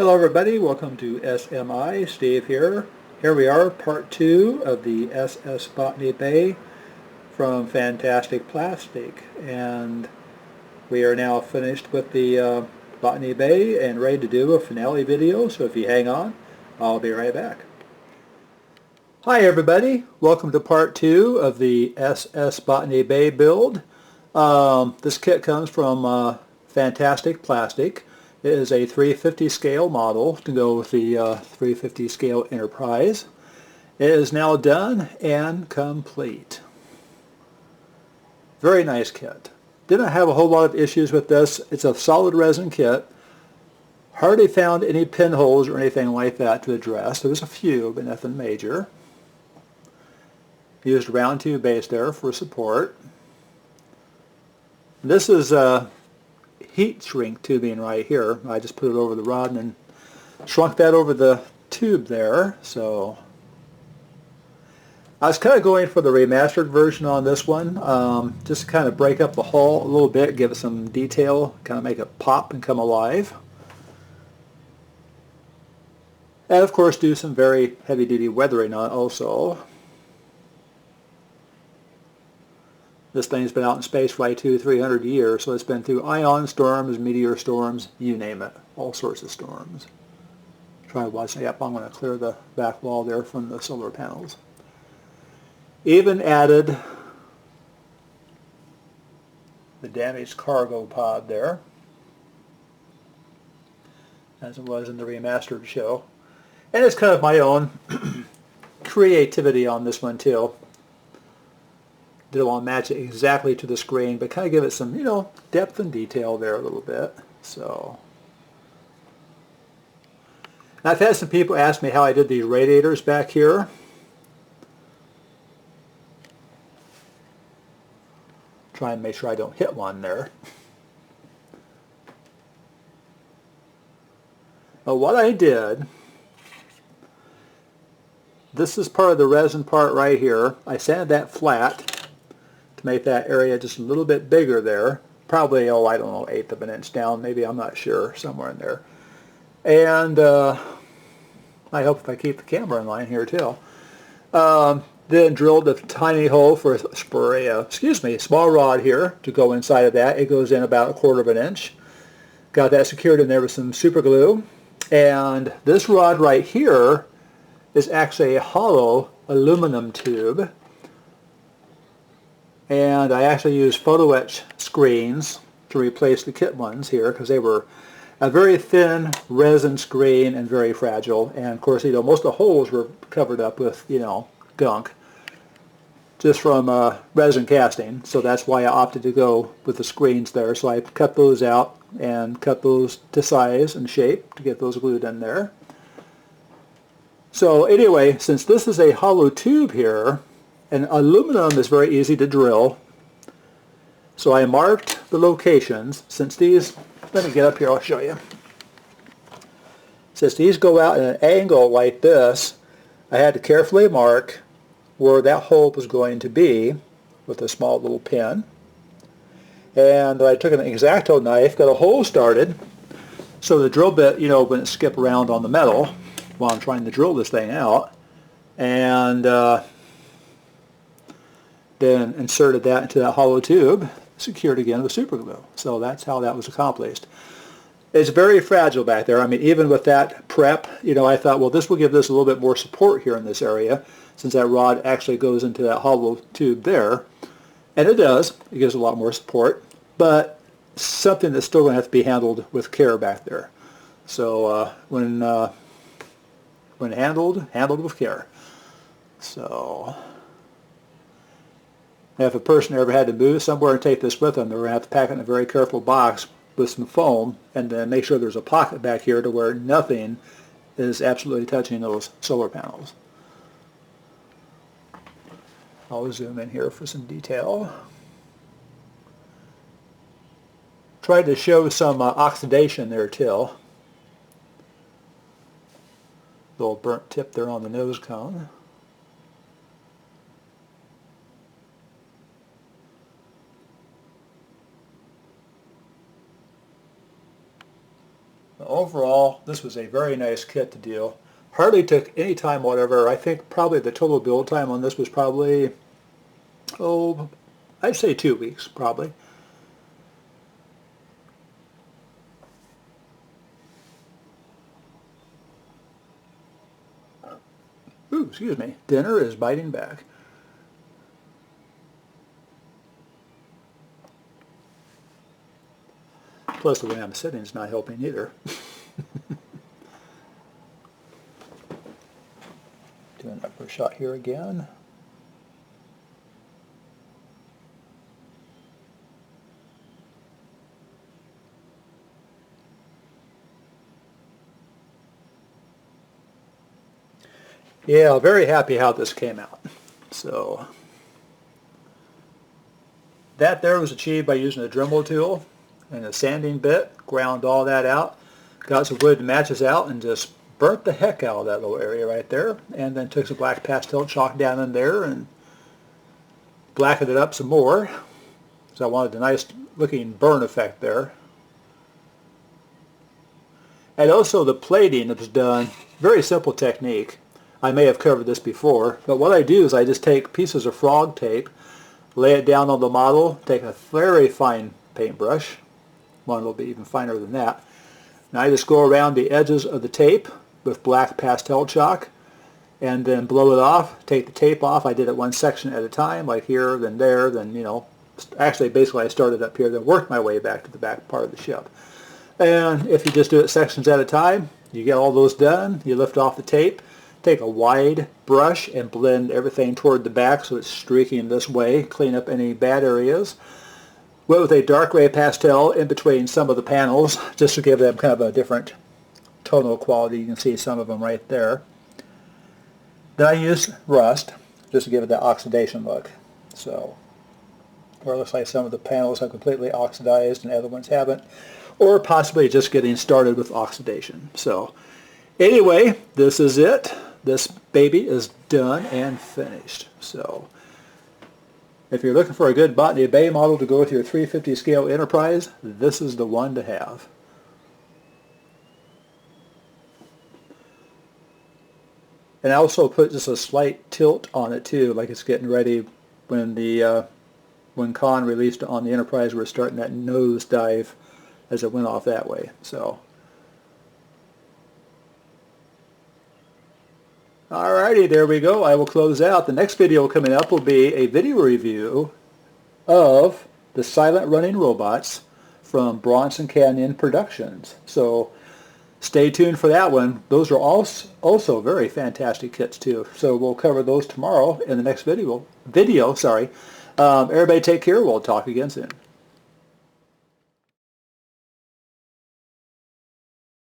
Hello everybody, welcome to SMI. Steve here. Here we are, part 2 of the SS Botany Bay from Fantastic Plastic. And we are now finished with the Botany Bay and ready to do a finale video, so if you hang on, I'll be right back. Hi everybody, welcome to part 2 of the SS Botany Bay build. This kit comes from Fantastic Plastic. It is a 350 scale model to go with the 350 scale Enterprise. It is now done and complete. Very nice kit. Didn't have a whole lot of issues with this. It's a solid resin kit. Hardly found any pinholes or anything like that to address. There was a few, but nothing major. Used a round tube base there for support. This is heat shrink tubing right here. I just put it over the rod and then shrunk that over the tube there. So I was kind of going for the remastered version on this one, just to kind of break up the hull a little bit, give it some detail, kind of make it pop and come alive. And of course do some very heavy-duty weathering on it also. This thing's been out in space for like 200-300 years, so it's been through ion storms, meteor storms, you name it, all sorts of storms. Try to watch. Yep, I'm going to clear the back wall there from the solar panels. Even added the damaged cargo pod there, as it was in the remastered show. And it's kind of my own creativity on this one too. Didn't want to match it exactly to the screen, but kind of give it some, depth and detail there a little bit. So, and I've had some people ask me how I did these radiators back here. Try and make sure I don't hit one there. But what I did, this is part of the resin part right here. I sanded that flat to make that area just a little bit bigger there. Probably, I don't know, 1/8 of an inch down, maybe, I'm not sure, somewhere in there. And I hope if I keep the camera in line here too. Then drilled a tiny hole for a small rod here to go inside of that. It goes in about 1/4 of an inch. Got that secured in there with some super glue. And this rod right here is actually a hollow aluminum tube. And I actually used photo etch screens to replace the kit ones here because they were a very thin resin screen and very fragile. And of course, most of the holes were covered up with, gunk just from resin casting. So that's why I opted to go with the screens there. So I cut those out and cut those to size and shape to get those glued in there. So anyway, since this is a hollow tube here, and aluminum is very easy to drill, so I marked the locations. Since these, let me get up here, I'll show you. Since these go out at an angle like this, I had to carefully mark where that hole was going to be with a small little pin. And I took an X-Acto knife, got a hole started, so the drill bit, wouldn't skip around on the metal while I'm trying to drill this thing out. And then inserted that into that hollow tube, secured again with super glue. So that's how that was accomplished. It's very fragile back there. I mean, even with that prep, I thought, well, this will give this a little bit more support here in this area, since that rod actually goes into that hollow tube there. And it does. It gives a lot more support, but something that's still going to have to be handled with care back there. So when handled with care. So if a person ever had to move somewhere and take this with them, they're going to have to pack it in a very careful box with some foam and then make sure there's a pocket back here to where nothing is absolutely touching those solar panels. I'll zoom in here for some detail. Tried to show some oxidation there too. Little burnt tip there on the nose cone. Overall, this was a very nice kit to do. Hardly took any time whatever. I think probably the total build time on this was probably, oh, I'd say 2 weeks probably. Ooh, excuse me. Dinner is biting back. Plus the way I'm sitting is not helping either. Do an upper shot here again. Yeah, very happy how this came out. So that there was achieved by using a Dremel tool and a sanding bit. Ground all that out, got some wood matches out, and just burnt the heck out of that little area right there. And then took some black pastel chalk down in there and blackened it up some more. So I wanted a nice looking burn effect there. And also the plating that was done, very simple technique. I may have covered this before, but what I do is I just take pieces of frog tape, lay it down on the model, take a very fine paintbrush, one will be even finer than that. Now I just go around the edges of the tape with black pastel chalk and then blow it off, take the tape off. I did it one section at a time, like here, then there, then, you know, actually basically I started up here, then worked my way back to the back part of the ship. And if you just do it sections at a time, you get all those done, you lift off the tape, take a wide brush and blend everything toward the back so it's streaking this way, clean up any bad areas. Went with a dark gray pastel in between some of the panels just to give them kind of a different tonal quality. You can see some of them right there. Then I used rust just to give it that oxidation look. So, or it looks like some of the panels have completely oxidized and other ones haven't, or possibly just getting started with oxidation. So anyway, this is it. This baby is done and finished. So if you're looking for a good Botany Bay model to go with your 350 scale Enterprise, this is the one to have. And I also put just a slight tilt on it too, like it's getting ready when the when Con released it on the Enterprise, we're starting that nose dive as it went off that way. So alrighty, there we go. I will close out. The next video coming up will be a video review of the Silent Running Robots from Bronson Canyon Productions. So stay tuned for that one. Those are also very fantastic kits too. So we'll cover those tomorrow in the next video. Everybody take care. We'll talk again soon.